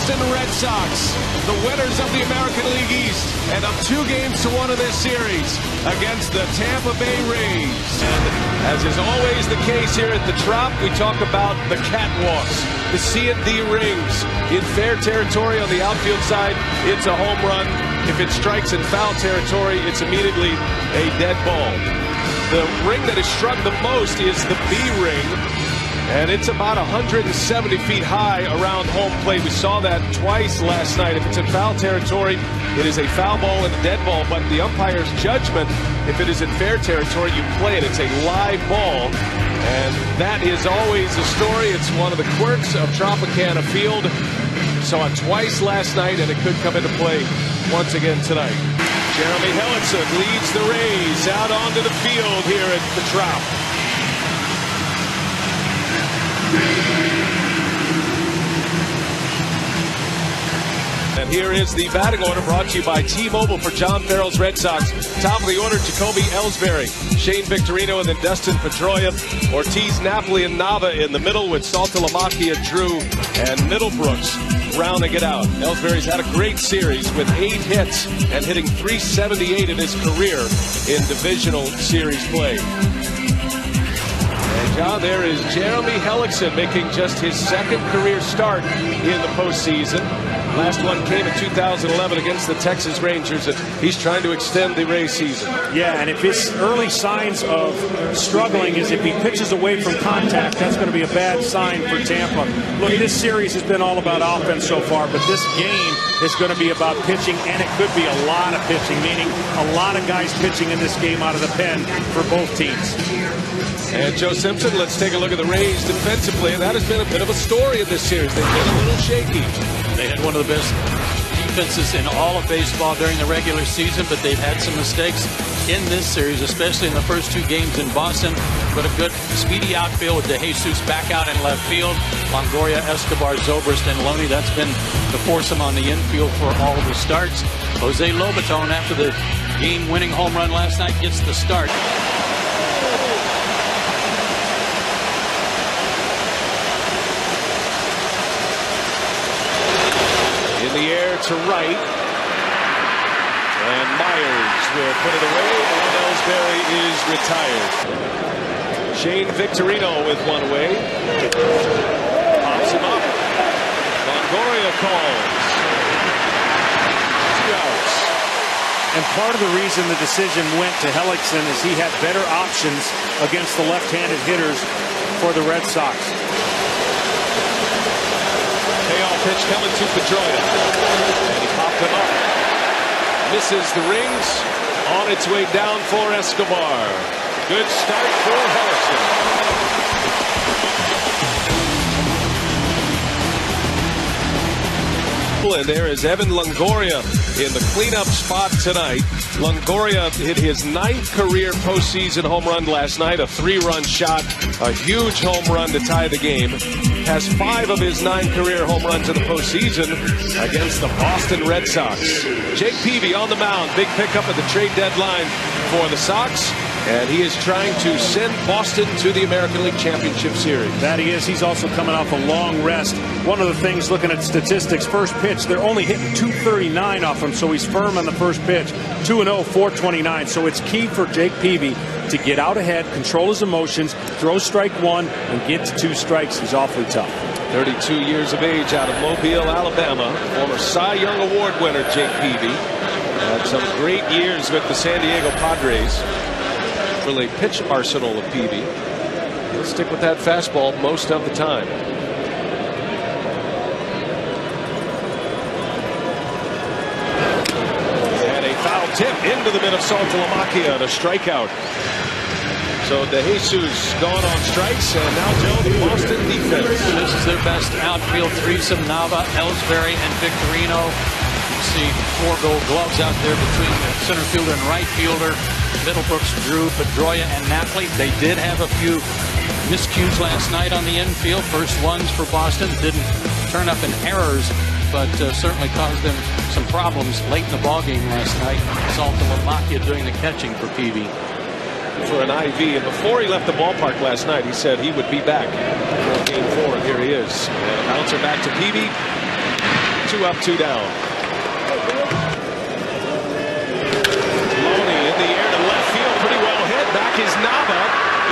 Boston Red Sox, the winners of the American League East, and up 2-1 in this series against the Tampa Bay Rays. And as is always the case here at the Trop, we talk about the catwalks, the C&D rings. In fair territory on the outfield side, it's a home run. If it strikes in foul territory, it's immediately a dead ball. The ring that is struck the most is the B ring, and it's about 170 feet high around home plate. We saw that twice last night. If it's in foul territory, it is a foul ball and a dead ball, but the umpire's judgment, if it is in fair territory, you play it. It's a live ball, and that is always a story. It's one of the quirks of Tropicana Field. Saw it twice last night, and it could come into play once again tonight. Jeremy Hellickson leads the Rays out onto the field here at the Trop. And here is the batting order brought to you by T-Mobile for John Farrell's Red Sox. Top of the order, Jacoby Ellsbury, Shane Victorino, and then Dustin Pedroia. Ortiz, Napoli, and Nava in the middle with Saltalamacchia, Drew, and Middlebrooks rounding it out. Ellsbury's had a great series with 8 hits and hitting .378 in his career in divisional series play. And John, there is Jeremy Hellickson making just his second career start in the postseason. Last one came in 2011 against the Texas Rangers, and he's trying to extend the Rays season. Yeah, and if his early signs of struggling is if he pitches away from contact, that's going to be a bad sign for Tampa. Look, this series has been all about offense so far, but this game is going to be about pitching, and it could be a lot of pitching, meaning a lot of guys pitching in this game out of the pen for both teams. And Joe Simpson, let's take a look at the Rays defensively, and that has been a bit of a story in this series. They've been a little shaky. They had one of the best defenses in all of baseball during the regular season, but they've had some mistakes in this series, especially in the first 2 games in Boston. But a good, speedy outfield with De Jesus back out in left field. Longoria, Escobar, Zobrist, and Loney. That's been the foursome on the infield for all of the starts. Jose Lobaton, after the game-winning home run last night, gets the start. In the air to right, and Myers will put it away, and Ellsbury is retired. Shane Victorino with one away. Pops him up. Longoria calls. 2 outs. And part of the reason the decision went to Hellickson is he had better options against the left-handed hitters for the Red Sox. Payoff pitch coming to Pedroia, and he popped him up. Misses the rings. On its way down for Escobar. Good start for Hellickson. And there is Evan Longoria in the cleanup spot tonight. Longoria hit his 9th career postseason home run last night, a 3-run shot, a huge home run to tie the game. Has 5 of his 9 career home runs in the postseason against the Boston Red Sox. Jake Peavy on the mound, big pickup at the trade deadline for the Sox. And he is trying to send Boston to the American League Championship Series. That he is. He's also coming off a long rest. One of the things, looking at statistics, first pitch, they're only hitting .239 off him, so he's firm on the first pitch. 2-0, 429. So it's key for Jake Peavy to get out ahead, control his emotions, throw strike 1, and get to 2 strikes. He's awfully tough. 32 years of age, out of Mobile, Alabama. Former Cy Young Award winner Jake Peavy. Had some great years with the San Diego Padres. Really pitch arsenal of Peavy. He'll stick with that fastball most of the time. And a foul tip into the mid of Saltalamacchia, and a strikeout. So De Jesus gone on strikes, and now Joe, the Boston defense. This is their best outfield threesome. Nava, Ellsbury, and Victorino. You see 4 gold gloves out there between the center fielder and right fielder. Middlebrooks, Drew, Pedroia, and Napoli. They did have a few miscues last night on the infield. First ones for Boston didn't turn up in errors, but certainly caused them some problems late in the ballgame last night. Saltalamacchia doing the catching for Peavy. For an IV, and before he left the ballpark last night, he said he would be back for Game 4, and here he is. And a bouncer back to Peavy. 2 up, 2 down. Loney in the air to left field, pretty well hit. Back is Nava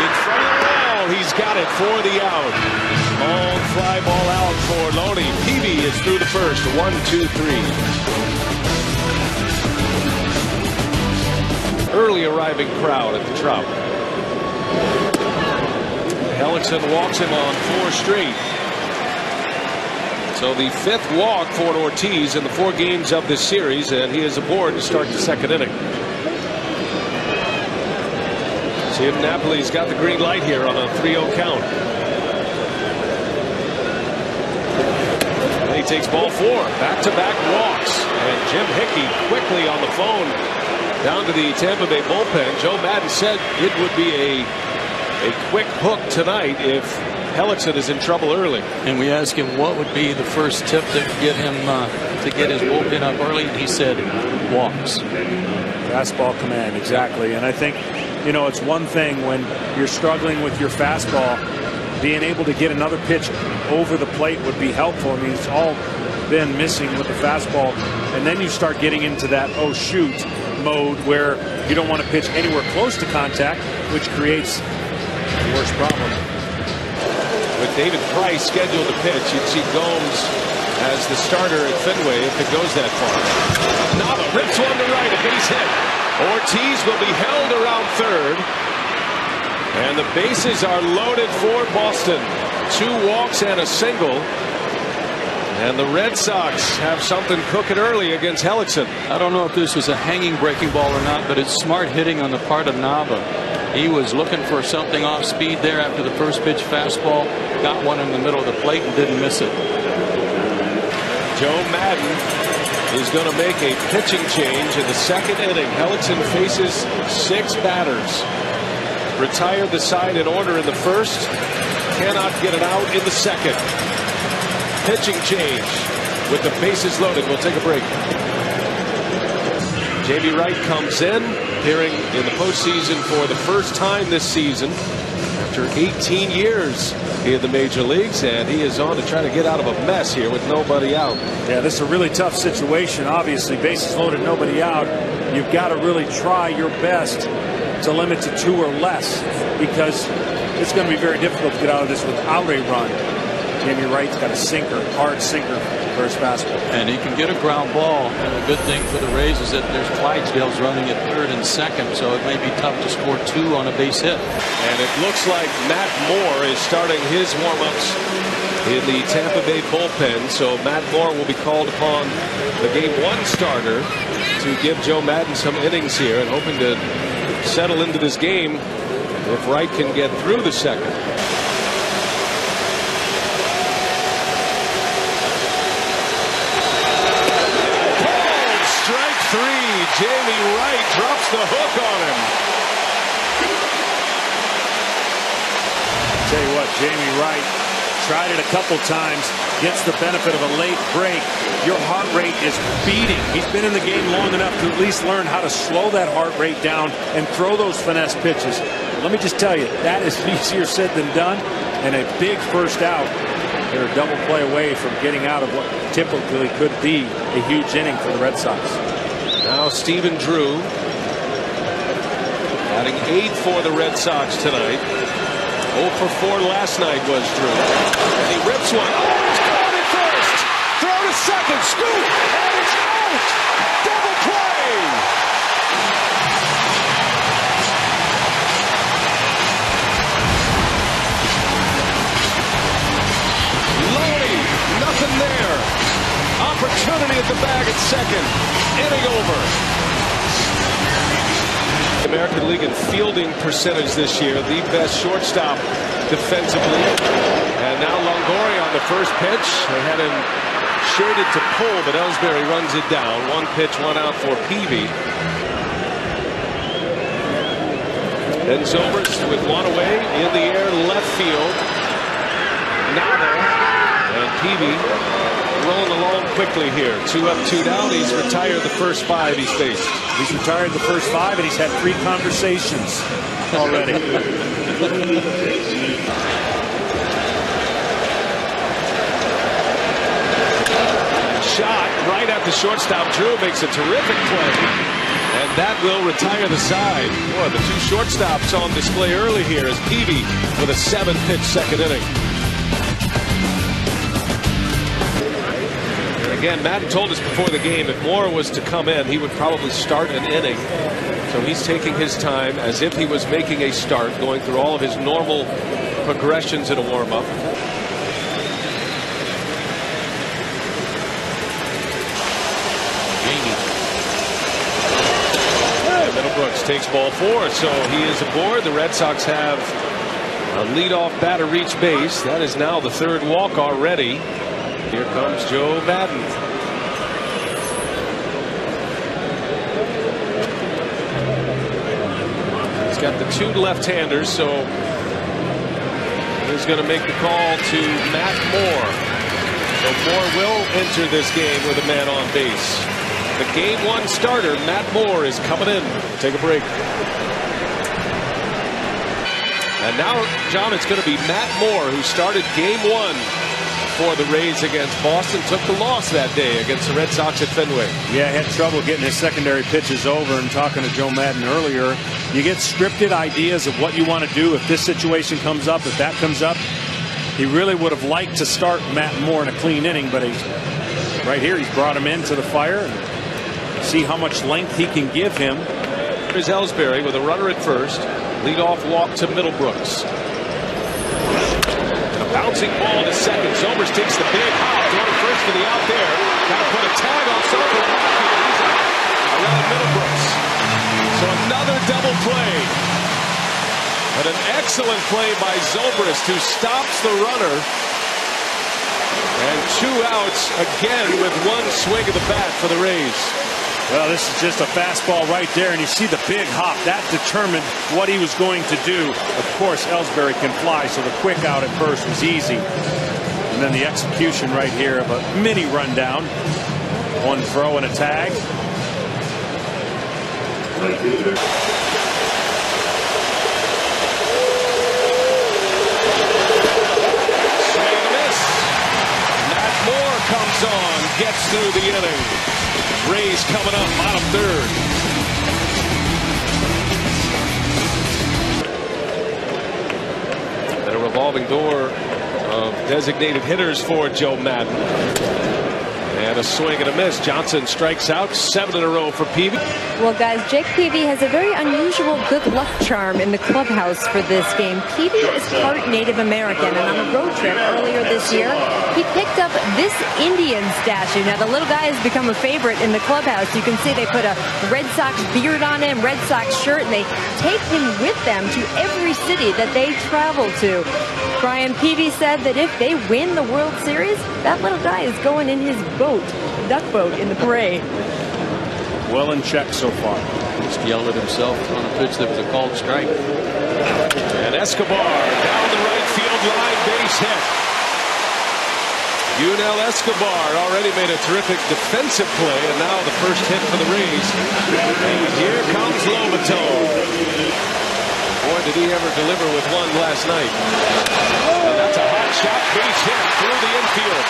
in front of the wall. He's got it for the out. Long fly ball out for Loney. Peavy is through the first. 1, 2, 3. Early arriving crowd at the Trop. Hellickson walks him on 4 straight. So the 5th walk for Ortiz in the 4 games of this series, and he is aboard to start the 2nd inning. Jim Napoli's got the green light here on a 3-0 count. And he takes ball 4. Back-to-back walks. And Jim Hickey quickly on the phone down to the Tampa Bay bullpen. Joe Maddon said it would be a quick hook tonight if Hellickson is in trouble early. And we asked him what would be the first tip that would get him to get his bullpen up early, and he said walks. Fastball command, exactly. And I think, you know, it's one thing when you're struggling with your fastball, being able to get another pitch over the plate would be helpful. I mean, it's all been missing with the fastball. And then you start getting into that oh shoot mode where you don't want to pitch anywhere close to contact, which creates the worst problem. With David Price scheduled to pitch, you'd see Gomes as the starter at Fenway if it goes that far. Nava rips one to right, a base hit. Ortiz will be held around 3rd. And the bases are loaded for Boston. 2 walks and a single. And the Red Sox have something cooking early against Hellickson. I don't know if this was a hanging breaking ball or not, but it's smart hitting on the part of Nava. He was looking for something off speed there after the first pitch fastball. Got one in the middle of the plate and didn't miss it. Joe Maddon is going to make a pitching change in the 2nd inning. Hellickson faces 6 batters. Retired the side in order in the 1st. Cannot get it out in the 2nd. Pitching change with the bases loaded. We'll take a break. Jamie Wright comes in, appearing in the postseason for the first time this season after 18 years in the major leagues, and he is on to try to get out of a mess here with nobody out. Yeah, this is a really tough situation. Obviously, bases loaded, nobody out. You've got to really try your best to limit to 2 or less, because it's going to be very difficult to get out of this without a run. Jamie Wright's got a sinker, hard sinker for his fastball. And he can get a ground ball. And the good thing for the Rays is that there's Clydesdales running at 3rd and 2nd, so it may be tough to score 2 on a base hit. And it looks like Matt Moore is starting his warm-ups in the Tampa Bay bullpen. So Matt Moore will be called upon, the Game 1 starter, to give Joe Maddon some innings here, and hoping to settle into this game if Wright can get through the 2nd. Jamie Wright drops the hook on him. Tell you what, Jamie Wright tried it a couple times, gets the benefit of a late break. Your heart rate is beating. He's been in the game long enough to at least learn how to slow that heart rate down and throw those finesse pitches. Let me just tell you, that is easier said than done, and a big first out. They're a double play away from getting out of what typically could be a huge inning for the Red Sox. Now Stephen Drew, batting 8 for the Red Sox tonight. 0 for 4 last night was Drew. And he rips one. Oh, it's gone at first. Throw to 2nd. Scoop. And it's out. Double play. Loney, nothing there. Opportunity at the bag at 2nd. Inning over. American League in fielding percentage this year, the best shortstop defensively. And now Longoria on the first pitch. They had him shaded to pull, but Ellsbury runs it down. 1 pitch, 1 out for Peavy. Then Zobrist with 1 away in the air, left field. Nava and Peavy rolling along quickly here. 2 up, 2 down. He's retired the first 5 he's faced. He's retired the first 5, and he's had 3 conversations already. Shot right at the shortstop. Drew makes a terrific play, and that will retire the side. Boy, the two shortstops on display early here as Peavy with a 7-pitch second inning. And again, Madden told us before the game if Moore was to come in, he would probably start an inning. So he's taking his time as if he was making a start, going through all of his normal progressions in a warm-up. Middlebrooks takes ball 4, so he is aboard. The Red Sox have a leadoff batter reach base. That is now the 3rd walk already. Here comes Joe Madden. He's got the 2 left-handers, so he's going to make the call to Matt Moore. So Moore will enter this game with a man on base. The Game 1 starter, Matt Moore, is coming in. Take a break. And now, John, it's going to be Matt Moore who started Game 1 for the Rays against Boston. Took the loss that day against the Red Sox at Fenway. Yeah, had trouble getting his secondary pitches over. And talking to Joe Madden earlier, you get scripted ideas of what you want to do if this situation comes up, if that comes up. He really would have liked to start Matt Moore in a clean inning, but he's right here. He's brought him into the fire. And see how much length he can give him. Here's Ellsbury with a runner at first. Leadoff walk to Middlebrooks. And a bouncing ball to second. Somers takes the big hop. Throwing first to the out there. Got to put a tag on Soper. He's out around Middlebrooks. So another double play. But an excellent play by Zobrist, who stops the runner. And 2 outs again with 1 swing of the bat for the Rays. Well, this is just a fastball right there, and you see the big hop. That determined what he was going to do. Of course, Ellsbury can fly, so the quick out at first was easy. And then the execution right here of a mini rundown. 1 throw and a tag. Swing and a miss. Matt Moore comes on, gets through the inning. Rays coming up, bottom 3rd. And a revolving door of designated hitters for Joe Madden. And a swing and a miss. Johnson strikes out. 7 in a row for Peavy. Well, guys, Jake Peavy has a very unusual good luck charm in the clubhouse for this game. Peavy is part Native American, and on a road trip earlier this year, he picked up this Indian statue. Now, the little guy has become a favorite in the clubhouse. You can see they put a Red Sox beard on him, Red Sox shirt, and they take him with them to every city that they travel to. Brian Peavy said that if they win the World Series, that little guy is going in his boat, duck boat, in the parade. Well in check so far. Just yelled at himself on a pitch that was a called strike. And Escobar down the right field line, base hit. Yunel Escobar already made a terrific defensive play, and now the first hit for the Rays. And here comes Lobato. Boy, did he ever deliver with one last night. And that's a hot shot, base hit through the infield.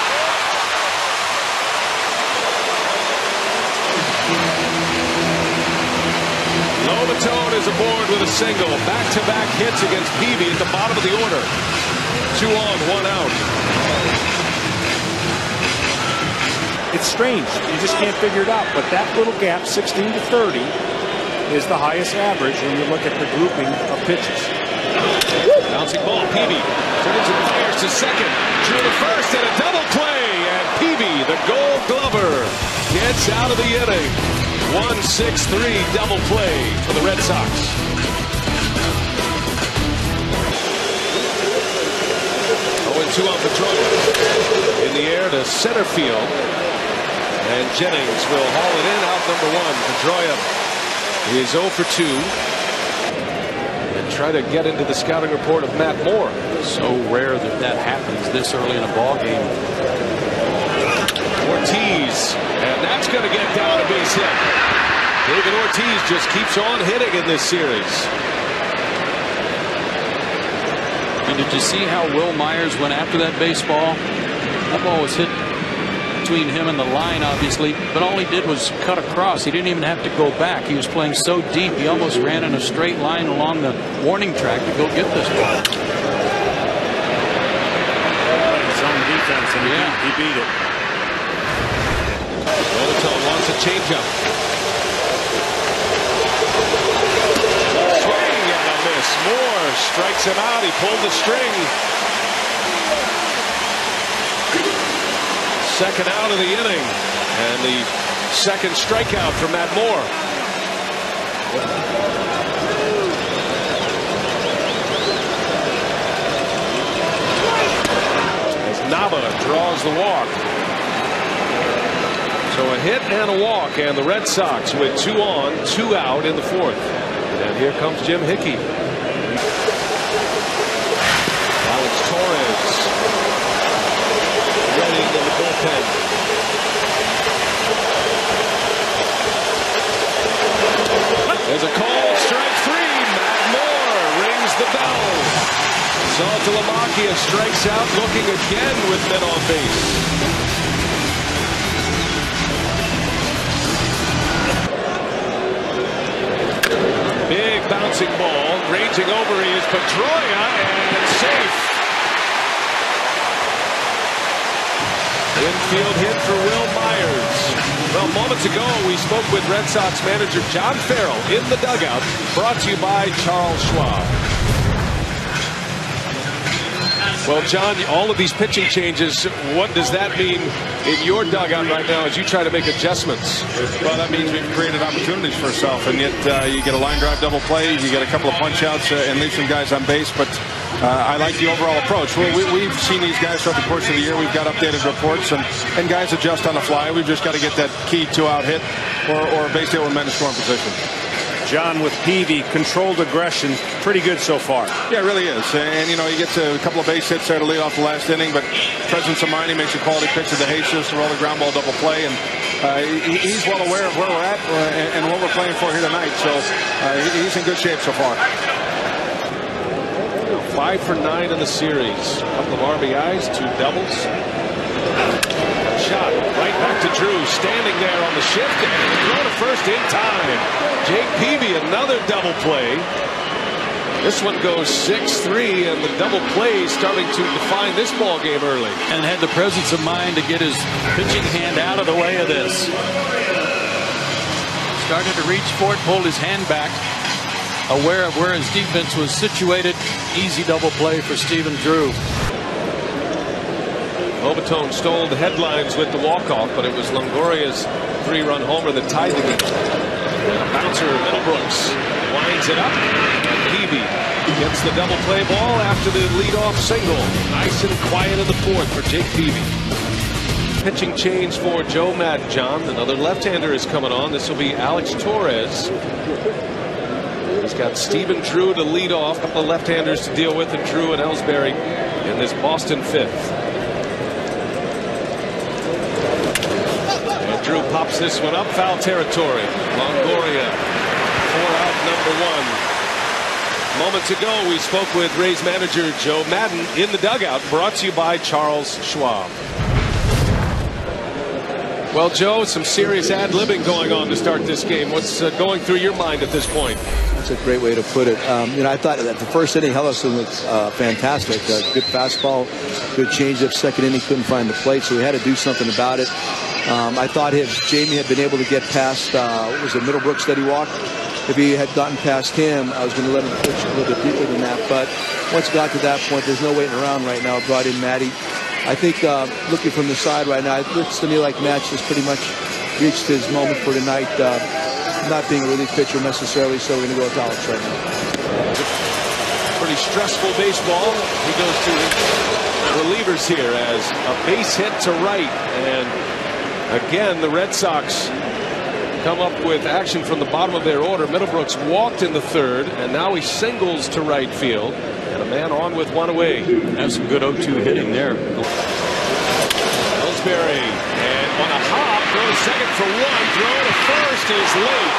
Lobato is aboard with a single. Back-to-back hits against Peavy at the bottom of the order. 2 on, 1 out. It's strange. You just can't figure it out. But that little gap, 16 to 30, is the highest average when you look at the grouping of pitches. Bouncing ball, Peavy turns and fires to second. Drew to first and a double play. And Peavy, the Gold Glover, gets out of the inning. 1-6-3 double play for the Red Sox. Oh, and 2 on Pedroia. In the air to center field. And Jennings will haul it in, out number 1. Pedroia is 0 for 2. And try to get into the scouting report of Matt Moore. So rare that that happens this early in a ball game. Ortiz, and that's going to get down a base hit. David Ortiz just keeps on hitting in this series. And did you see how Will Myers went after that baseball? That ball was hit between him and the line, obviously, but all he did was cut across. He didn't even have to go back. He was playing so deep, he almost ran in a straight line along the warning track to go get this ball. His own defense, and he beat it. Robertson wants a changeup. Swing and a miss. Moore strikes him out. He pulled the string. Second out of the inning, and the second strikeout for Matt Moore. As Nava draws the walk. So a hit and a walk, and the Red Sox with 2 on, 2 out in the 4th. And here comes Jim Hickey. Alex Torres running in the bullpen. There's a call, strike 3. Matt Moore rings the bell. Saltalamacchia strikes out, looking again with men on base. Big bouncing ball, ranging over is Pedroia, and safe. Infield hit for Will Myers. Well, moments ago, we spoke with Red Sox manager John Farrell in the dugout, brought to you by Charles Schwab. Well, John, all of these pitching changes, what does that mean in your dugout right now as you try to make adjustments? Well, that means we've created opportunities for ourselves, and yet you get a line drive double play, you get a couple of punch outs, and leave some guys on base, but I like the overall approach. We've seen these guys throughout the course of the year. We've got updated reports, and guys adjust on the fly. We've just got to get that key 2-out hit or a base hit with men in scoring position. John, with Peavy, controlled aggression, pretty good so far. Yeah, it really is. And, you know, he gets a couple of base hits there to lead off the last inning, but presence of mind, he makes a quality pitch to the Jesus to roll the ground ball double play, and he's well aware of where we're at and what we're playing for here tonight. So he's in good shape so far. 5 for 9 in the series. A couple of RBIs, 2 doubles. Shot right back to Drew, standing there on the shift, and throw to first in time. Jake Peavy, another double play. This one goes 6-3, and the double play is starting to define this ball game early. And had the presence of mind to get his pitching hand out of the way of this. Started to reach for it, pulled his hand back, aware of where his defense was situated. Easy double play for Stephen Drew. Robertson stole the headlines with the walk-off, but it was Longoria's 3-run homer that tied the game. And a bouncer, Middlebrooks, winds it up. Peavy gets the double play ball after the leadoff single. Nice and quiet in the 4th for Jake Peavy. Pitching change for Joe Madden, John. Another left-hander is coming on. This will be Alex Torres. He's got Stephen Drew to lead off. A couple of left-handers to deal with, and Drew and Ellsbury in this Boston 5th. Drew pops this one up, foul territory. Longoria, 4-out number 1. Moments ago, we spoke with Rays manager Joe Madden in the dugout, brought to you by Charles Schwab. Well, Joe, some serious ad-libbing going on to start this game. What's going through your mind at this point? That's a great way to put it. You know, I thought that the first inning, Hellison was fantastic. Good fastball, good changeup. Second inning, couldn't find the plate, so we had to do something about it. I thought if Jamie had been able to get past, what was it, Middlebrooks that he walked? If he had gotten past him, I was going to let him pitch a little bit deeper than that. But once it got to that point, there's no waiting around right now. Brought in Matty. I think looking from the side right now, it looks to me like Match has pretty much reached his moment for tonight. Not being a relief pitcher necessarily, so we're going to go with Alex right now. Pretty stressful baseball. He goes to his relievers here as a base hit to right. And again, the Red Sox come up with action from the bottom of their order. Middlebrooks walked in the 3rd, and now he singles to right field. And a man on with 1 away. That's some good 0-2 hitting there. Ellsbury, and on a hop, throw to second for 1. Throw to first is late.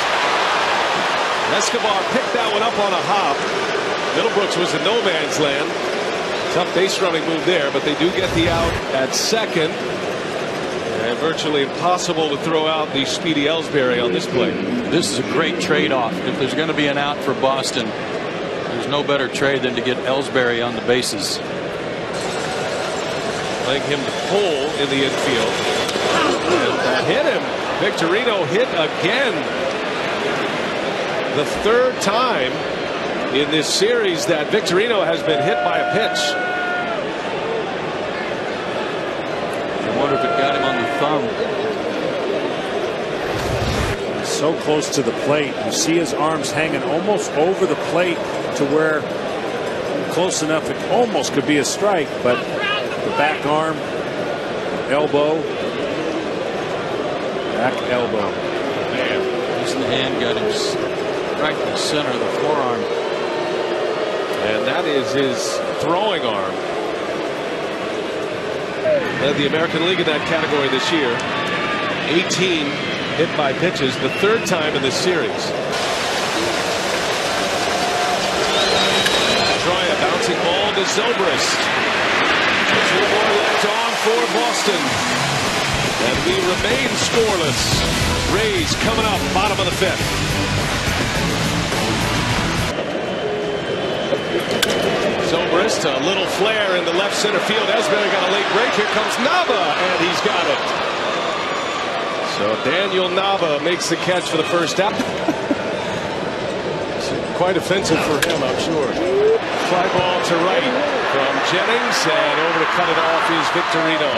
Escobar picked that one up on a hop. Middlebrooks was in no man's land. Tough base running move there, but they do get the out at second. And virtually impossible to throw out the speedy Ellsbury on this play. This is a great trade-off. If there's going to be an out for Boston, there's no better trade than to get Ellsbury on the bases. Playing him to pull in the infield. And that hit him. Victorino hit again. The third time in this series that Victorino has been hit by a pitch. I wonder if it got him on the thumb. So close to the plate. You see his arms hanging almost over the plate to where close enough it almost could be a strike, but the back arm, elbow, back elbow. Man, this hand got him right in the center of the forearm. And that is his throwing arm. Led the American League in that category this year. 18 hit by pitches, the third time in this series. Troya bouncing ball to Zobrist. 2 more left on for Boston. And we remain scoreless. Rays coming up, bottom of the 5th. Zobrist, a little flare in the left center field. Ellsbury got a late break. Here comes Nava, and he's got it. So Daniel Nava makes the catch for the first out. Quite offensive for him, I'm sure. Fly ball to right from Jennings, and over to cut it off is Victorino.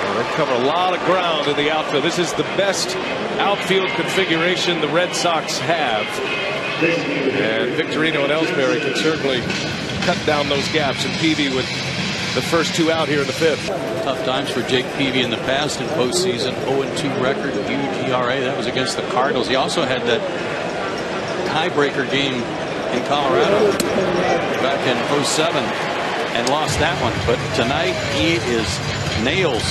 Well, they cover a lot of ground in the outfield. This is the best outfield configuration the Red Sox have. And Victorino and Ellsbury can certainly cut down those gaps. And Peavy with the first 2 out here in the 5th. Tough times for Jake Peavy in the past in postseason. 0-2 record, huge ERA. That was against the Cardinals. He also had that tiebreaker game in Colorado back in 07 and lost that one. But tonight he is nails.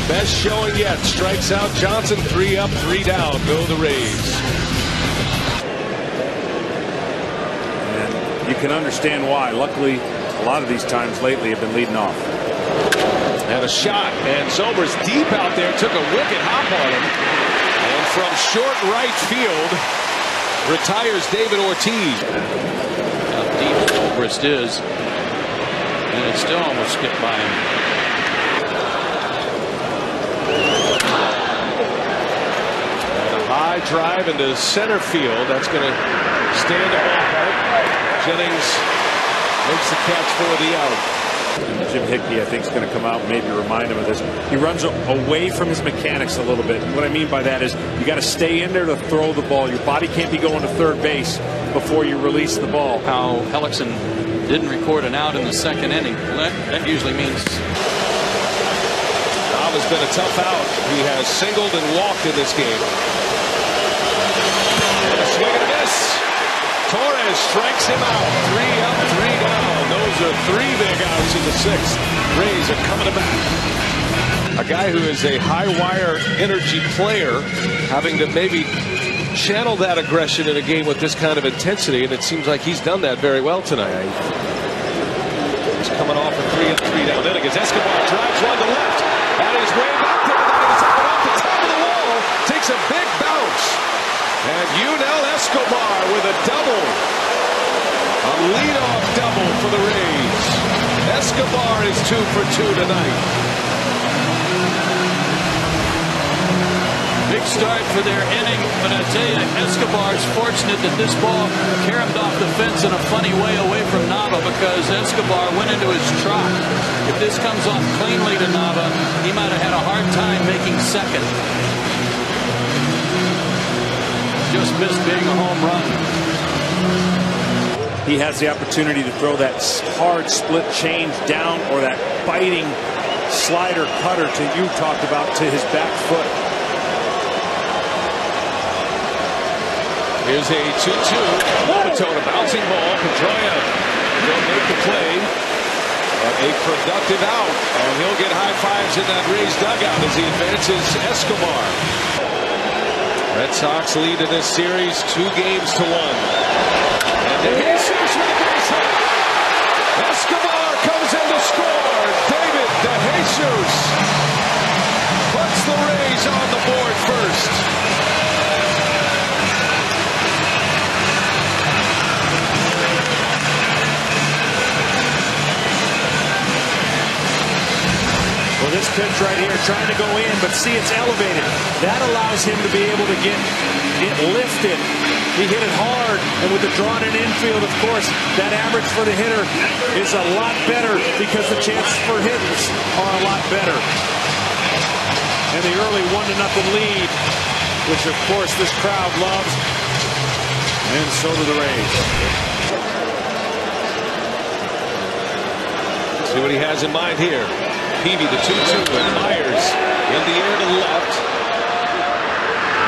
Best showing yet. Strikes out Johnson. 3 up, 3 down. Go the Rays. You can understand why. Luckily, a lot of these times lately have been leading off. And a shot, and Zobrist deep out there, took a wicked hop on him. And from short right field, retires David Ortiz. How deep Zobrist is, and it still almost skipped by him. And a high drive into center field. That's going to stand a ballpark. Jennings makes the catch for the out. Jim Hickey, I think, is going to come out and maybe remind him of this. He runs away from his mechanics a little bit. And what I mean by that is you got to stay in there to throw the ball. Your body can't be going to third base before you release the ball. How Hellickson didn't record an out in the 2nd inning. That usually means. Nava's been a tough out. He has singled and walked in this game. And a swing and a miss. Torres strikes him out. 3 up, 3 down. Those are 3 big outs in the 6th. Rays are coming back. A guy who is a high wire energy player, having to maybe channel that aggression in a game with this kind of intensity, and it seems like he's done that very well tonight. He's coming off a 3 up, 3 down inning as Escobar drives one to left. On his way back to the bag, it's off the top of the wall. Takes a big bounce. And Yunel Escobar with a double. A leadoff double for the Rays. Escobar is 2 for 2 tonight. Big start for their inning, but I tell you, Escobar's fortunate that this ball caromed off the fence in a funny way away from Nava, because Escobar went into his trot. If this comes off cleanly to Nava, he might have had a hard time making second. Just missed being a home run. He has the opportunity to throw that hard split change down or that biting slider cutter you talked about to his back foot. Here's a 2-2. Momatone, a bouncing ball. Pedroia will make the play. But a productive out. And he'll get high fives in that Rays dugout as he advances Escobar. Red Sox lead in this series 2 games to 1. And De Jesus with a base hit. Escobar comes in to score. David De Jesus this pitch right here, trying to go in, but see, it's elevated. That allows him to be able to get it lifted. He hit it hard, and with the drawn in infield, of course, that average for the hitter is a lot better because the chances for hitters are a lot better. And the early 1-0 lead, which of course this crowd loves, and so do the Rays. See what he has in mind here. Peavy, the 2-2, and Myers in the air to the left.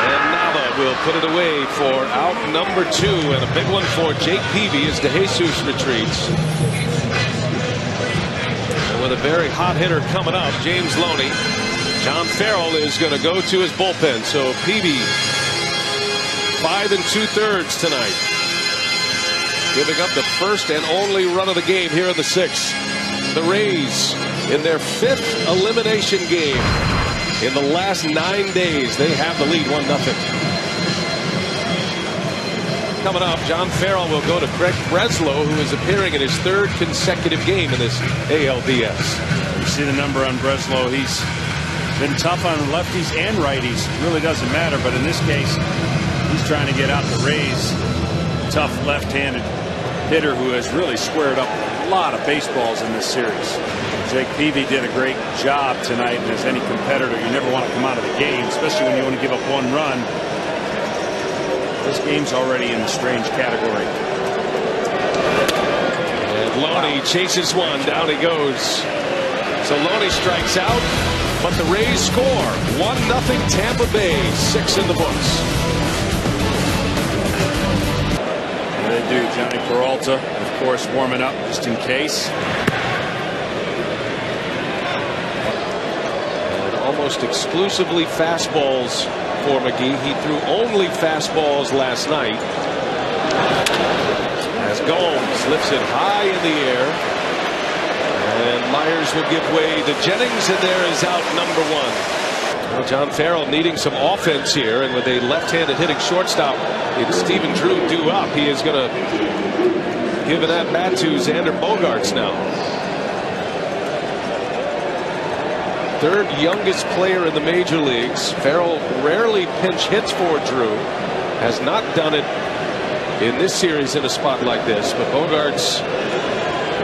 And Nava will put it away for out number 2, and a big one for Jake Peavy as DeJesus retreats. And with a very hot hitter coming up, James Loney, John Farrell is going to go to his bullpen. So Peavy 5 2/3 tonight, giving up the first and only run of the game here in the 6th. The Rays in their 5th elimination game in the last 9 days. They have the lead 1-0. Coming up, John Farrell will go to Craig Breslow, who is appearing in his 3rd consecutive game in this ALDS. You see the number on Breslow. He's been tough on lefties and righties. It really doesn't matter, but in this case, he's trying to get out the Rays' tough left-handed hitter who has really squared up a lot of baseballs in this series. Jake Peavy did a great job tonight, and as any competitor, you never want to come out of the game, especially when you only give up 1 run. This game's already in the strange category. And Loney chases one. Down he goes. So Loney strikes out, but the Rays score. 1-0 Tampa Bay. 6 in the books. They do. Johnny Peralta, of course, warming up just in case. And almost exclusively fastballs for McGee. He threw only fastballs last night. As Gomes lifts it high in the air. And Myers will give way to Jennings, and there is out number 1. Well, John Farrell needing some offense here, and with a left-handed hitting shortstop in Stephen Drew due up, he is going to give it at bat to Xander Bogaerts now. 3rd youngest player in the major leagues. Farrell rarely pinch hits for Drew. Has not done it in this series in a spot like this, but Bogaerts,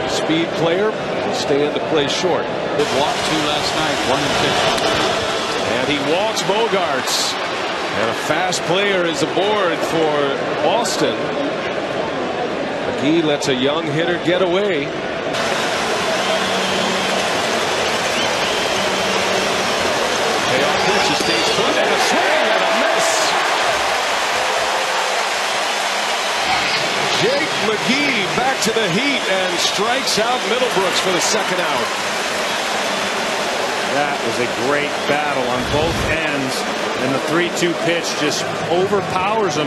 speed player, will stay in the play short. Good walk 2 last night, 1-6. And he walks Bogaerts. And a fast player is aboard for Boston. McGee lets a young hitter get away. Payoff pitch, he stays put, and a swing and a miss. Jake McGee back to the heat and strikes out Middlebrooks for the 2nd out. That was a great battle on both ends, and the 3-2 pitch just overpowers him.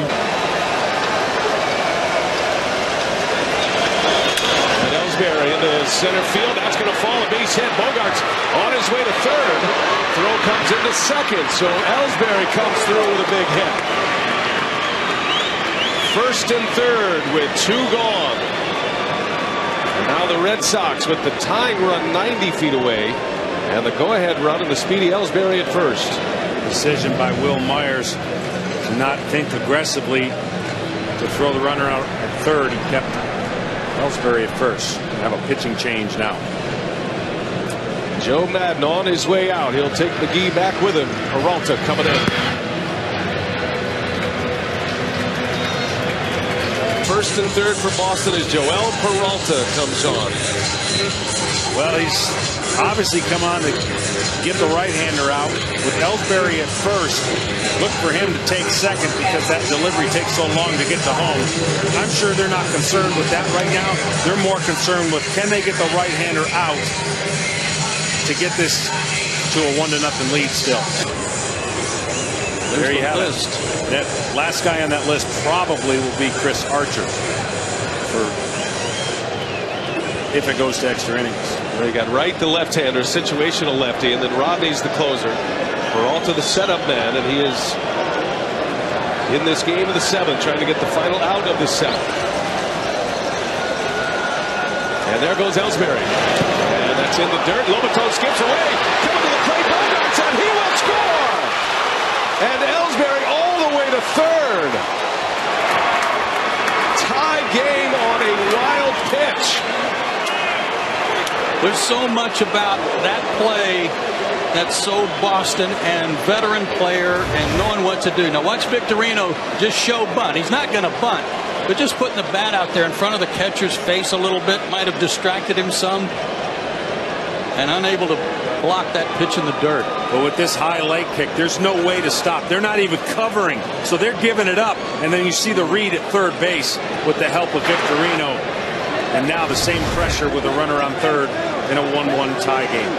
And Ellsbury into center field. That's going to fall. A base hit. Bogaerts on his way to 3rd. Throw comes into 2nd. So Ellsbury comes through with a big hit. 1st and 3rd with 2 gone. And now the Red Sox with the tying run 90 feet away. And the go-ahead run in the speedy Ellsbury at 1st. Decision by Will Myers to not think aggressively to throw the runner out at 3rd. He kept Ellsbury at 1st. Have a pitching change now. Joe Madden on his way out. He'll take McGee back with him. Peralta coming in. 1st and 3rd for Boston as Joel Peralta comes on. Well, he's obviously come on to get the right-hander out with Ellsbury at 1st. Look for him to take 2nd because that delivery takes so long to get to home. I'm sure they're not concerned with that right now. They're more concerned with, can they get the right-hander out to get this to a 1-0 lead still. There you have it. That last guy on that list probably will be Chris Archer if it goes to extra innings. Well, you got right the left-hander, situational lefty, and then Rodney's the closer. Peralta the setup man, and he is in this game of the 7th, trying to get the final out of the 7th. And there goes Ellsbury, and that's in the dirt. Lobaton skips away. turn. Tie game on a wild pitch. There's so much about that play that sold Boston and veteran player and knowing what to do. Now watch Victorino just show bunt. He's not going to bunt, but just putting the bat out there in front of the catcher's face a little bit might have distracted him some, and unable to block that pitch in the dirt. But with this high leg kick, there's no way to stop. They're not even covering, so they're giving it up. And then you see the read at third base with the help of Victorino. And now the same pressure with a runner on third in a 1-1 tie game.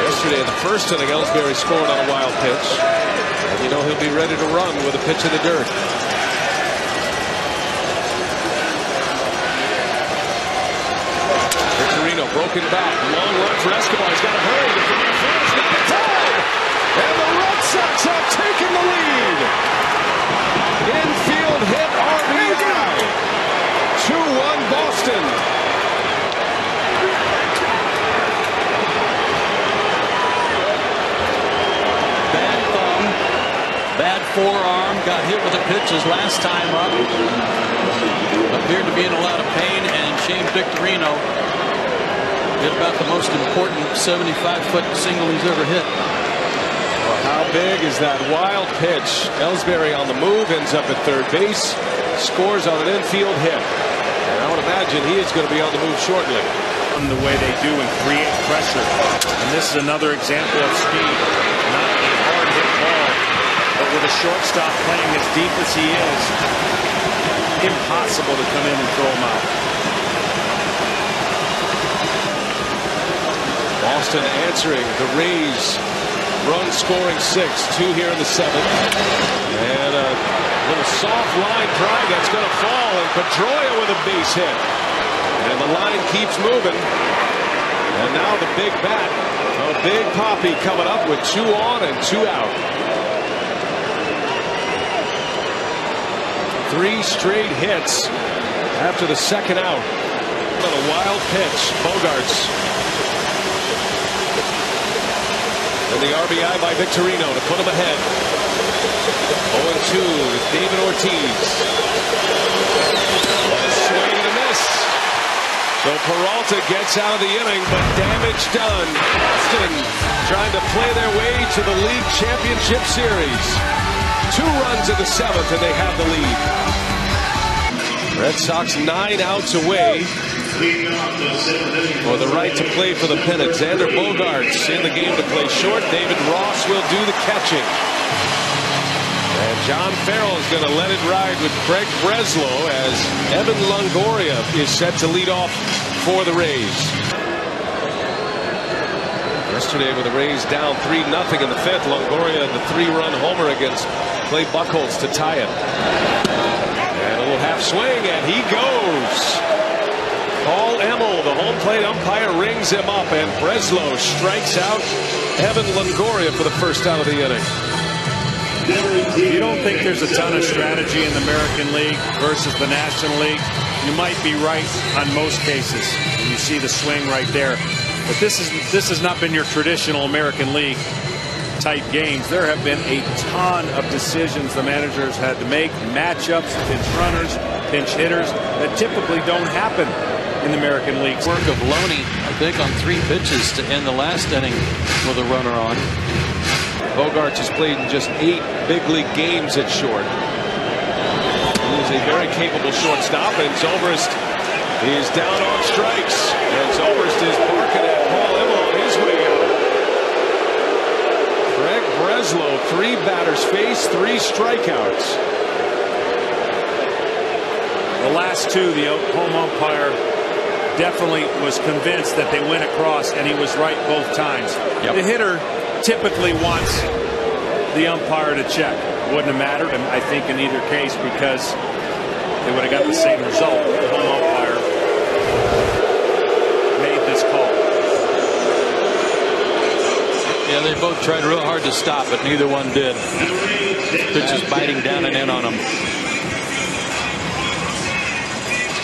Yesterday in the first inning, Ellsbury scored on a wild pitch. And you know he'll be ready to run with a pitch in the dirt. Victorino broken back. Long run for Escobar. He's got to hurry. The field's not in time. And the Red Sox have taken the lead. Infield hit RBI. 2-1 Boston. Bad thumb, bad forearm, got hit with the pitches last time up. Appeared to be in a lot of pain, and Shane Victorino hit about the most important 75-foot single he's ever hit. Well, how big is that wild pitch? Ellsbury on the move, ends up at third base, scores on an infield hit. And I would imagine he is going to be on the move shortly. The way they do and create pressure. And this is another example of speed. Not a hard hit ball, but with a shortstop playing as deep as he is, impossible to come in and throw him out. Boston answering the Rays run scoring 6, 2 here in the 7th. And a little soft line drive that's going to fall, and Pedroia with a base hit. And the line keeps moving. And now the big bat, a big Poppy coming up with 2 on and 2 out. 3 straight hits after the second out. On a wild pitch, Bogarts. And the RBI by Victorino to put him ahead. 0-2 with David Ortiz. Swing and a miss. So Peralta gets out of the inning, but damage done. Boston trying to play their way to the league championship series. 2 runs in the 7th, and they have the lead. Red Sox 9 outs away for the right to play for the pennant. Xander Bogaerts in the game to play short. David Ross will do the catching. And John Farrell is going to let it ride with Craig Breslow as Evan Longoria is set to lead off for the Rays. Yesterday with the Rays down 3-0 in the 5th, Longoria the 3-run homer against Clay Buchholz to tie it. And a little half swing, and he goes. Paul Emmel, the home plate umpire, rings him up, and Breslow strikes out Evan Longoria for the first out of the inning. You don't think there's a ton of strategy in the American League versus the National League? You might be right on most cases. And you see the swing right there. But this has not been your traditional American League type games. There have been a ton of decisions the managers had to make, matchups, pinch runners, pinch hitters that typically don't happen in the American League. Work of Loney, I think, on 3 pitches to end the last inning with a runner on. Bogaerts has played in just 8 big league games at short. He is a very capable shortstop, and Zobrist is down on strikes. And Zobrist is barking at Paul Emmel on his way out. Craig Breslow, 3 batters faced, 3 strikeouts. The last 2, the home umpire definitely was convinced that they went across, and he was right both times. Yep. The hitter typically wants the umpire to check. Wouldn't have mattered, I think, in either case, because they would have got the same result. The home umpire made this call. Yeah, they both tried real hard to stop, but neither one did. Pitch is biting down and in on them.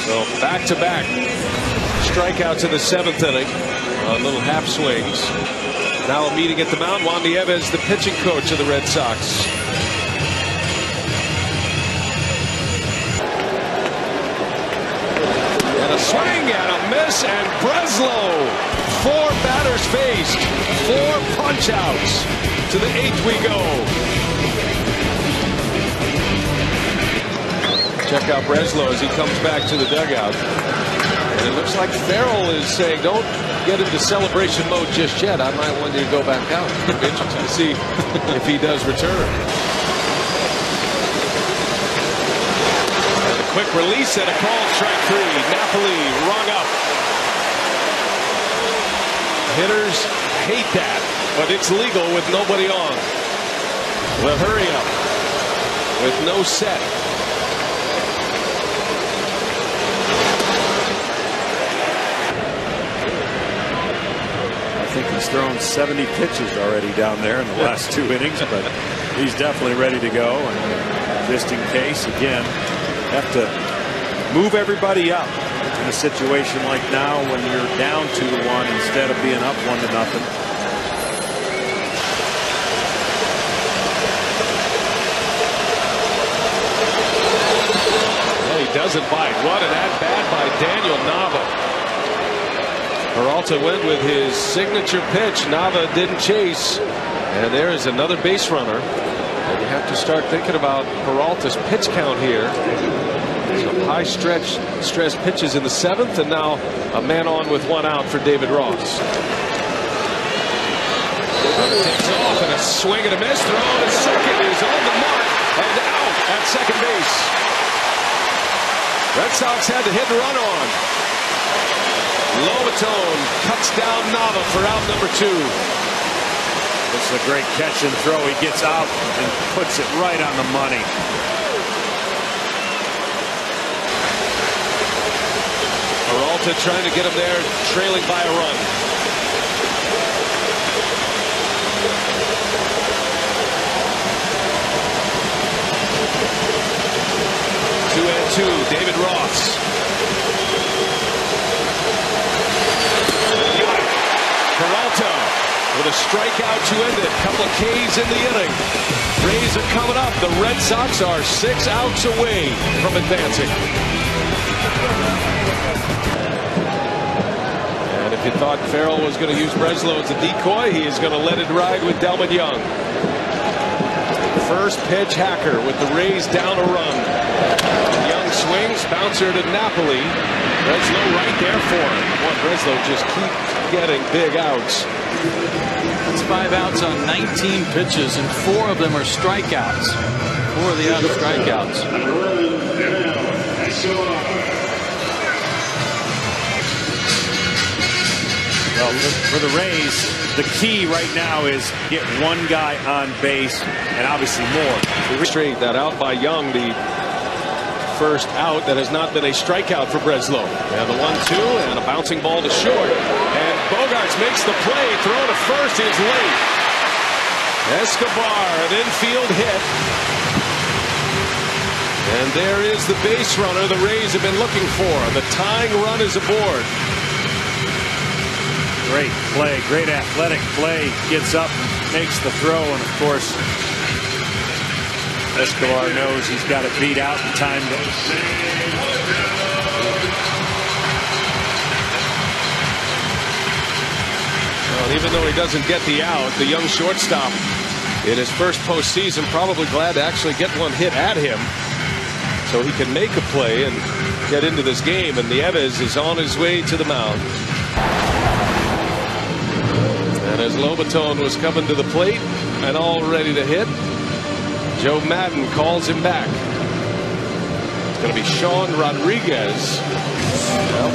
So back-to-back strikeouts in the 7th inning on little half swings. Now a meeting at the mound. Juan Nieves, the pitching coach of the Red Sox. And a swing and a miss, and Breslow. 4 batters faced, 4 punch outs. To the 8th we go. Check out Breslow as he comes back to the dugout. And it looks like Farrell is saying, don't get into celebration mode just yet. I might want you to go back out. It'll be interesting to see if he does return. And a quick release and a call, strike 3. Napoli rung up. Hitters hate that, but it's legal with nobody on. The hurry up with no set. I think he's thrown 70 pitches already down there in the last 2 innings, but he's definitely ready to go. And just in case, again, have to move everybody up in a situation like now when you're down 2-1 instead of being up 1-0. He doesn't bite. What an at-bat by Daniel Nava. Peralta went with his signature pitch. Nava didn't chase. And there is another base runner. And you have to start thinking about Peralta's pitch count here. Some high stress pitches in the 7th, and now a man on with 1 out for David Ross. Takes off, and a swing and a miss. Throw to second is on the mark and out at second base. Red Sox had to hit and run on. Lobatone cuts down Nava for out number 2. This is a great catch and throw. He gets out and puts it right on the money. Peralta trying to get him there, trailing by a run. Two and two, David Ross. Peralta with a strikeout to end it. Couple of Ks in the inning. Rays are coming up. The Red Sox are 6 outs away from advancing. And if you thought Farrell was going to use Breslow as a decoy, he is going to let it ride with Delman Young. First pitch, Hacker with the Rays down a run. Young swings, bouncer to Napoli. Breslow right there for him. Boy, Breslow just keeps getting big outs. That's 5 outs on 19 pitches, and 4 of them are strikeouts. 4 of the outs are strikeouts. Well, for the Rays, the key right now is get 1 guy on base, and obviously more. Straight that out by Young, the first out that has not been a strikeout for Breslow. And the 1-2 and a bouncing ball to short. And Bogarts makes the play. Throw to first is late. Escobar, an infield hit. And there is the base runner the Rays have been looking for. The tying run is aboard. Great play, great athletic play. Gets up, makes the throw, and of course, Escobar knows he's got it beat out and timed it. Well, even though he doesn't get the out, the young shortstop in his first postseason probably glad to actually get one hit at him so he can make a play and get into this game. And Nieves is on his way to the mound. And as Lobatone was coming to the plate and all ready to hit, Joe Madden calls him back. It's going to be Sean Rodriguez. Well,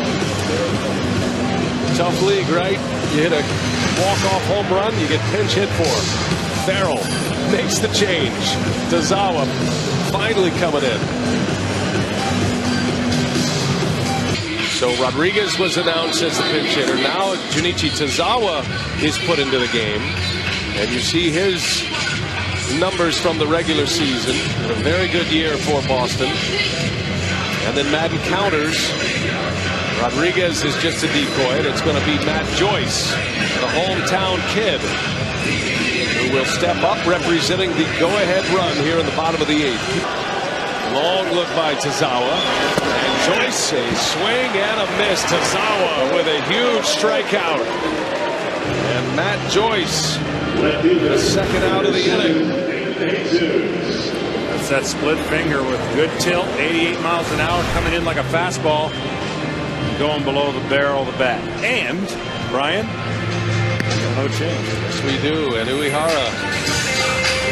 tough league, right? You hit a walk-off home run, you get pinch hit for him. Farrell makes the change. Tazawa finally coming in. So Rodriguez was announced as the pinch hitter. Now Junichi Tazawa is put into the game. And you see his numbers from the regular season. A very good year for Boston. And then Madden counters. Rodriguez is just a decoy, and it's going to be Matt Joyce the hometown kid, who will step up representing the go-ahead run here in the bottom of the 8th. Long look by Tazawa. And Joyce, a swing and a miss. Tazawa with a huge strikeout. And Matt Joyce, the second out of the inning. That's that split finger with good tilt, 88 miles an hour, coming in like a fastball, going below the barrel of the bat. And, Brian, no change. Yes, we do. And Uehara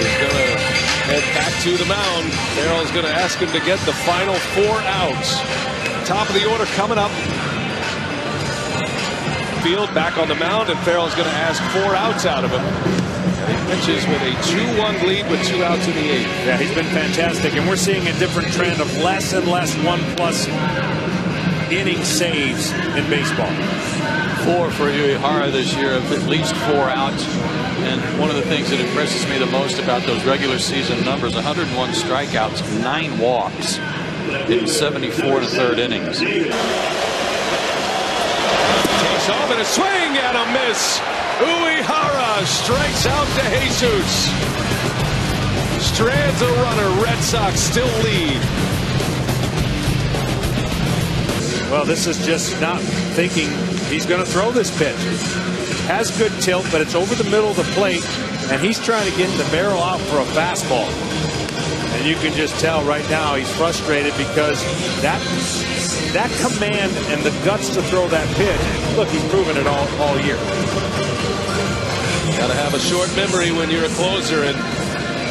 is going to head back to the mound. Farrell's going to ask him to get the final 4 outs. Top of the order coming up. Field back on the mound, and Farrell's going to ask 4 outs out of him. And he pitches with a 2-1 lead with 2 outs in the 8th. Yeah, he's been fantastic, and we're seeing a different trend of less and less 1+ inning saves in baseball. 4 for Uehara this year, of at least 4 outs. And one of the things that impresses me the most about those regular season numbers, 101 strikeouts, 9 walks in 74 1/3 innings. Takes off and a swing and a miss. Uehara strikes out to Jesus. Strands a runner. Red Sox still lead. Well, this is just not thinking he's going to throw this pitch. Has good tilt, but it's over the middle of the plate, and he's trying to get the barrel out for a fastball. And you can just tell right now he's frustrated because that command and the guts to throw that pitch, look, he's proven it all year. Got to have a short memory when you're a closer, and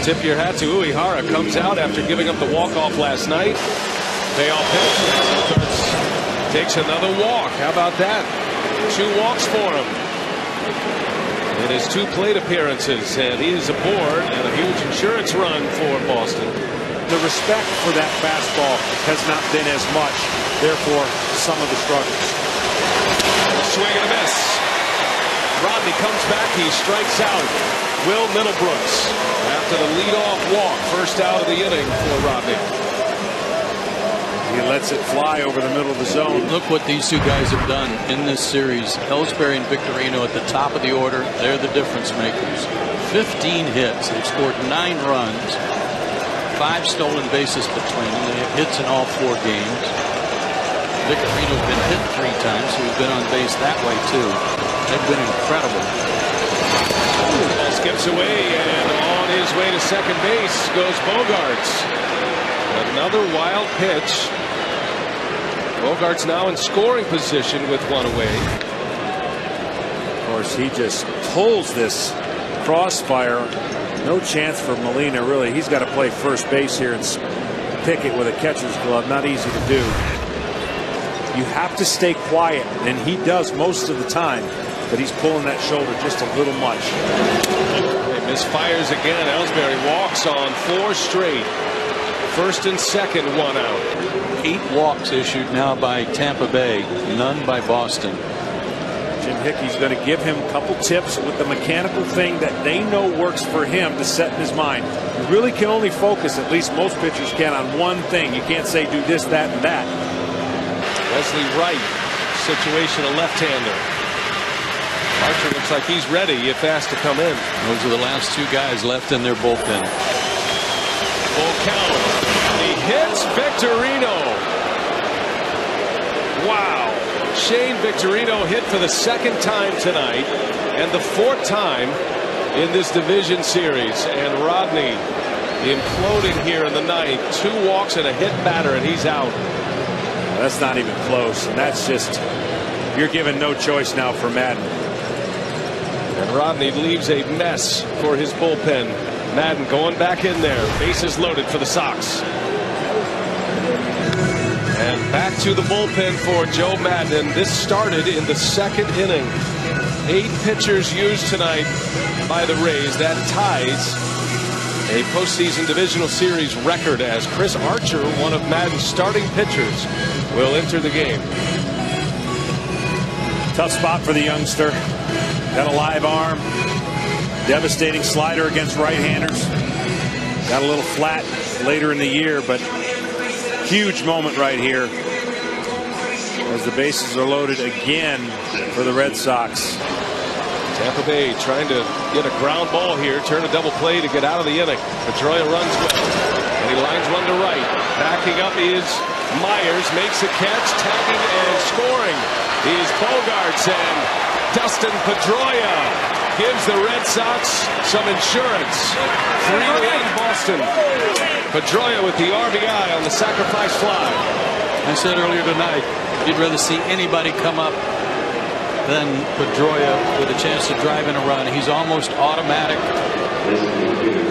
tip your hat to Uehara. Comes out after giving up the walk-off last night. Payoff pitch. Takes another walk. How about that? 2 walks for him in his 2 plate appearances, and he is aboard, and a huge insurance run for Boston. The respect for that fastball has not been as much, therefore some of the struggles. Swing and a miss. Rodney comes back, he strikes out Will Middlebrooks after the leadoff walk. First out of the inning for Rodney. He lets it fly over the middle of the zone. Look what these 2 guys have done in this series. Ellsbury and Victorino at the top of the order. They're the difference makers. 15 hits. They've scored 9 runs. 5 stolen bases between them. They have hits in all 4 games. Victorino's been hit 3 times, so he's been on base that way too. They've been incredible. Ball skips away, and on his way to second base goes Bogaerts. Another wild pitch. Bogaerts now in scoring position with 1 away. Of course, he just pulls this crossfire. No chance for Molina, really. He's got to play first base here and pick it with a catcher's glove. Not easy to do. You have to stay quiet, and he does most of the time, but he's pulling that shoulder just a little much. He misfires again. Ellsbury walks on 4 straight. First and second, 1 out. 8 walks issued now by Tampa Bay, none by Boston. Jim Hickey's going to give him a couple tips with the mechanical thing that they know works for him to set in his mind. You really can only focus, at least most pitchers can, on one thing. You can't say do this, that, and that. Wesley Wright, situation a left-hander. Archer looks like he's ready if asked to come in. Those are the last 2 guys left in their bullpen. Full count. He hits Victorino. Wow. Shane Victorino hit for the 2nd time tonight and the 4th time in this division series. And Rodney imploding here in the 9th. 2 walks and a hit batter, and he's out. That's not even close. And that's just, you're given no choice now for Madden. And Rodney leaves a mess for his bullpen. Madden going back in there. Bases loaded for the Sox. And back to the bullpen for Joe Madden. This started in the 2nd inning. 8 pitchers used tonight by the Rays. That ties a postseason divisional series record as Chris Archer, one of Madden's starting pitchers, will enter the game. Tough spot for the youngster. Got a live arm. Devastating slider against right-handers. Got a little flat later in the year, but huge moment right here as the bases are loaded again for the Red Sox. Tampa Bay trying to get a ground ball here, turn a double play to get out of the inning. Pedroia runs well, and he lines one to right. Backing up is Myers, makes a catch, tagging and scoring is Bogarts, and Dustin Pedroia gives the Red Sox some insurance. 3-1 Boston. Pedroia with the RBI on the sacrifice fly. I said earlier tonight, you'd rather see anybody come up than Pedroia with a chance to drive in a run. He's almost automatic.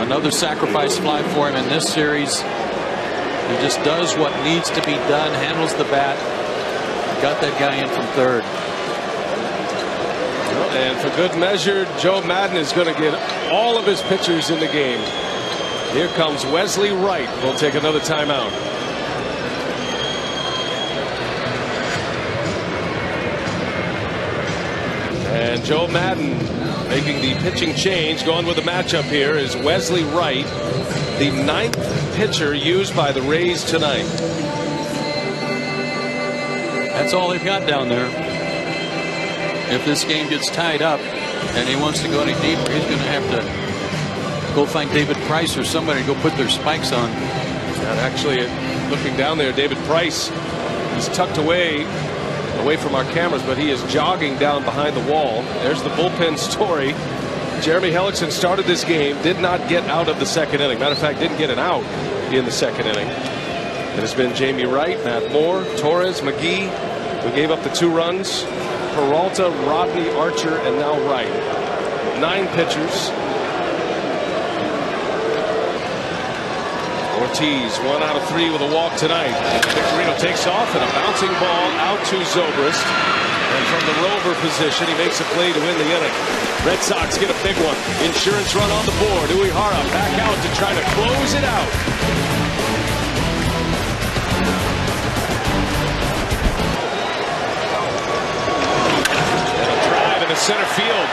Another sacrifice fly for him in this series. He just does what needs to be done, handles the bat, got that guy in from third. And for good measure, Joe Madden is going to get all of his pitchers in the game. Here comes Wesley Wright. We'll take another timeout. And Joe Madden making the pitching change. Going with the matchup here is Wesley Wright, the 9th pitcher used by the Rays tonight. That's all they've got down there. If this game gets tied up and he wants to go any deeper, he's going to have to go find David Price or somebody to go put their spikes on. And actually, looking down there, David Price, he's tucked away from our cameras, but he is jogging down behind the wall. There's the bullpen story. Jeremy Hellickson started this game, did not get out of the second inning. Matter of fact, didn't get an out in the second inning. It has been Jamie Wright, Matt Moore, Torres, McGee, who gave up the 2 runs. Peralta, Rodney, Archer, and now Wright. 9 pitchers. Ortiz 1 out of 3 with a walk tonight. Victorino takes off and a bouncing ball out to Zobrist. And from the rover position, he makes a play to win the inning. Red Sox get a big one. Insurance run on the board. Uehara back out to try to close it out. Center field.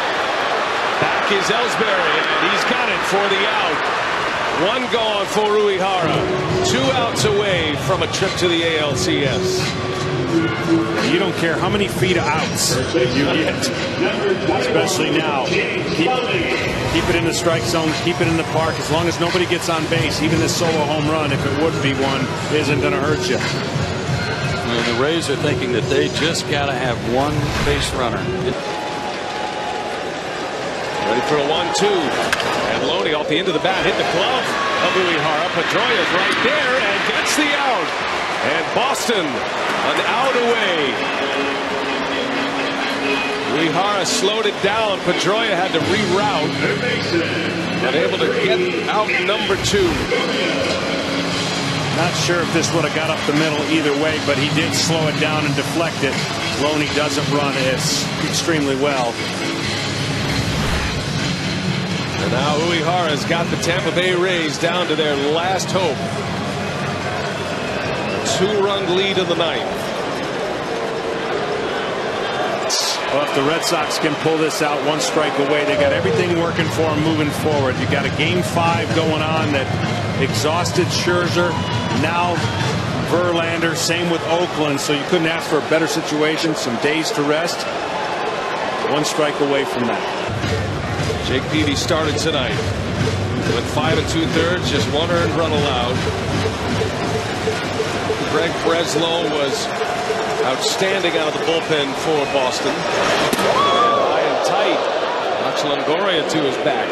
Back is Ellsbury, and he's got it for the out. 1 gone for Uehara. 2 outs away from a trip to the ALCS. You don't care how many feet of outs you get, especially now. Keep it in the strike zone, keep it in the park. As long as nobody gets on base, even this solo home run, if it would be one, isn't going to hurt you. And the Rays are thinking that they just got to have 1 base runner. Ready for a 1-2. And Loney off the end of the bat hit the glove of Uehara. Pedroia's right there and gets the out. And Boston an out away. Uehara slowed it down. Pedroia had to reroute. But able to get out number 2. Not sure if this would have got up the middle either way, but he did slow it down and deflect it. Loney doesn't run it extremely well. And now Uehara's got the Tampa Bay Rays down to their last hope. A 2-run lead in the 9th. Well, if the Red Sox can pull this out 1 strike away, they got everything working for them moving forward. You got a Game 5 going on that exhausted Scherzer, now Verlander, same with Oakland, so you couldn't ask for a better situation. Some days to rest. 1 strike away from that. Jake Peavy started tonight with 5 2/3, just 1 earned run allowed. Greg Breslow was outstanding out of the bullpen for Boston. And high and tight. Max Longoria to his back.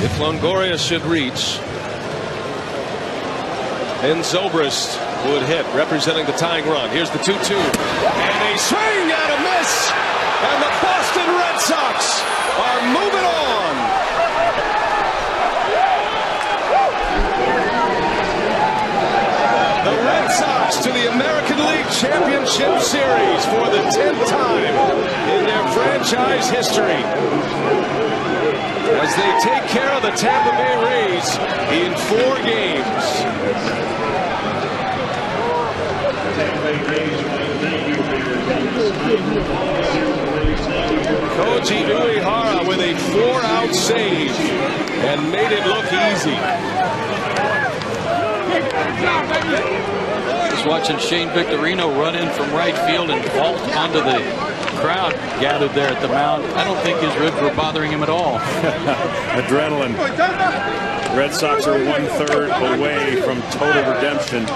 If Longoria should reach, then Zobrist would hit, representing the tying run. Here's the 2-2. And a swing and a miss. And the Boston Red Sox are moving on. The Red Sox to the American League Championship Series for the 10th time in their franchise history, as they take care of the Tampa Bay Rays in 4 games. Koji Uehara with a 4-out save and made it look easy. This Just watching Shane Victorino run in from right field and vault onto the crowd gathered there at the mound. I don't think his ribs were bothering him at all. Adrenaline. Red Sox are 1/3 away from total redemption.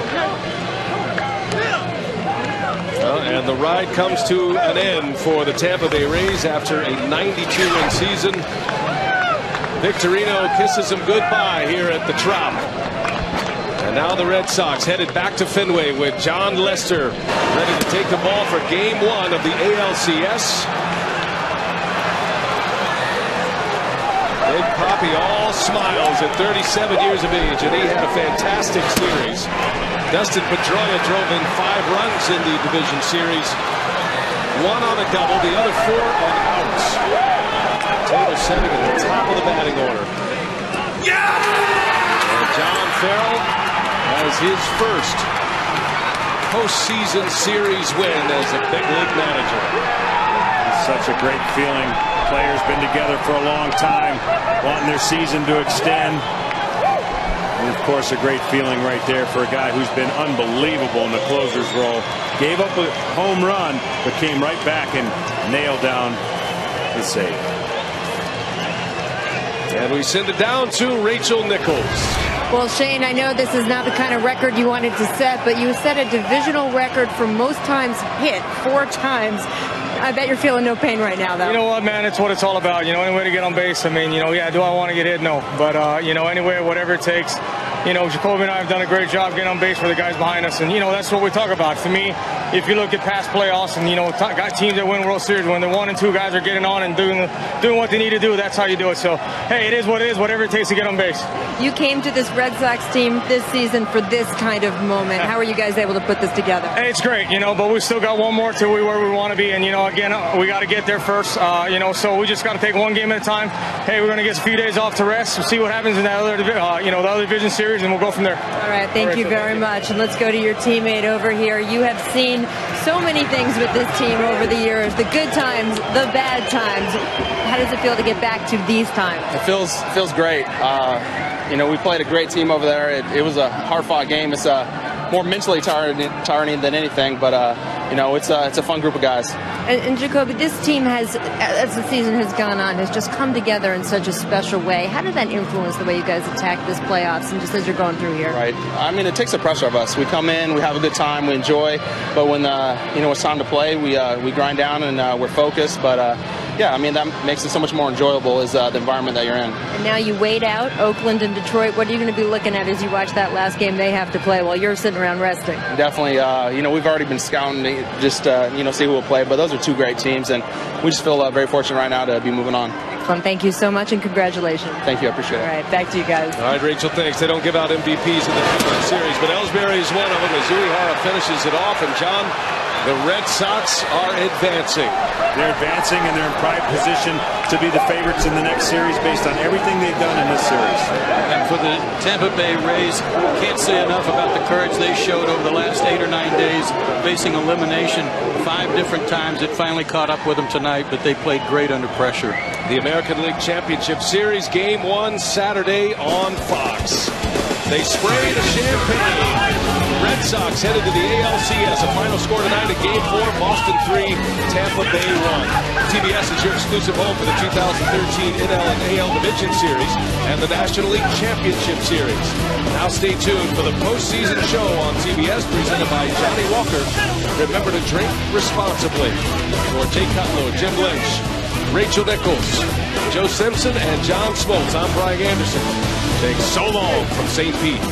And the ride comes to an end for the Tampa Bay Rays after a 92-win season. Victorino kisses him goodbye here at the Trop. And now the Red Sox headed back to Fenway with John Lester ready to take the ball for Game 1 of the ALCS. Big Papi all smiles at 37 years of age, and he had a fantastic series. Dustin Pedroia drove in 5 runs in the division series. 1 on a double, the other 4 on outs. Total setting at the top of the batting order. And John Farrell has his first postseason series win as a big league manager. It's such a great feeling. Players been together for a long time, wanting their season to extend. And of course, a great feeling right there for a guy who's been unbelievable in the closer's role. Gave up a home run, but came right back and nailed down the save. And we send it down to Rachel Nichols. Well, Shane, I know this is not the kind of record you wanted to set, but you set a divisional record for most times hit 4 times. I bet you're feeling no pain right now, though. You know what, man? It's what it's all about. You know, any way to get on base. I mean, you know, yeah, do I want to get hit? No. But, you know, anyway, whatever it takes. You know, Jacoby and I have done a great job getting on base for the guys behind us. And, you know, that's what we talk about. For me, if you look at past playoffs and, you know, teams that win World Series, when the 1 and 2 guys are getting on and doing what they need to do, that's how you do it. So, hey, it is what it is, whatever it takes to get on base. You came to this Red Sox team this season for this kind of moment. How are you guys able to put this together? Hey, it's great, you know, but we still got one more till where we want to be. And, you know, again, we got to get there first, you know, so we just got to take one game at a time. Hey, we're going to get a few days off to rest. We'll see what happens in that other, you know, the other division series, and we'll go from there. All right, thank you very much. And let's go to your teammate over here. You have seen so many things with this team over the years, the good times, the bad times. How does it feel to get back to these times? It feels great. You know, we played a great team over there. It was a hard-fought game. It's more mentally tiring than anything, but you know, it's a fun group of guys. And Jacoby, this team has, as the season has gone on, has just come together in such a special way. How did that influence the way you guys attack this playoffs and just as you're going through here? Right. I mean, it takes the pressure off us. We come in, we have a good time, we enjoy, but when you know, it's time to play, we grind down and we're focused. But yeah, I mean, that makes it so much more enjoyable is the environment that you're in. And now you wait out Oakland and Detroit. What are you going to be looking at as you watch that last game they have to play while you're sitting around resting? Definitely. You know, we've already been scouting just you know, see who will play, but those are 2 great teams, and we just feel very fortunate right now to be moving on. Well, thank you so much, and congratulations. Thank you. I appreciate it. All right, back to you guys. All right, Rachel, thanks. They don't give out MVPs in the series, but Ellsbury is one of them as Uehara finishes it off. And, John, the Red Sox are advancing. They're advancing, and they're in prime position to be the favorites in the next series based on everything they've done in this series. And for the Tampa Bay Rays, can't say enough about the courage they showed over the last 8 or 9 days, facing elimination 5 different times. It finally caught up with them tonight, but they played great under pressure. The American League Championship Series, Game 1, Saturday on Fox. They spray the champagne. Red Sox headed to the ALCS. A final score tonight at Game 4, Boston 3, Tampa Bay 1. TBS is your exclusive home for the 2013 NL and AL Division Series and the National League Championship Series. Now stay tuned for the postseason show on TBS presented by Johnny Walker. Remember to drink responsibly. For Jay Cutlow, Jim Lynch, Rachel Nichols, Joe Simpson, and John Smoltz, I'm Brian Anderson. Takes so long from St. Pete.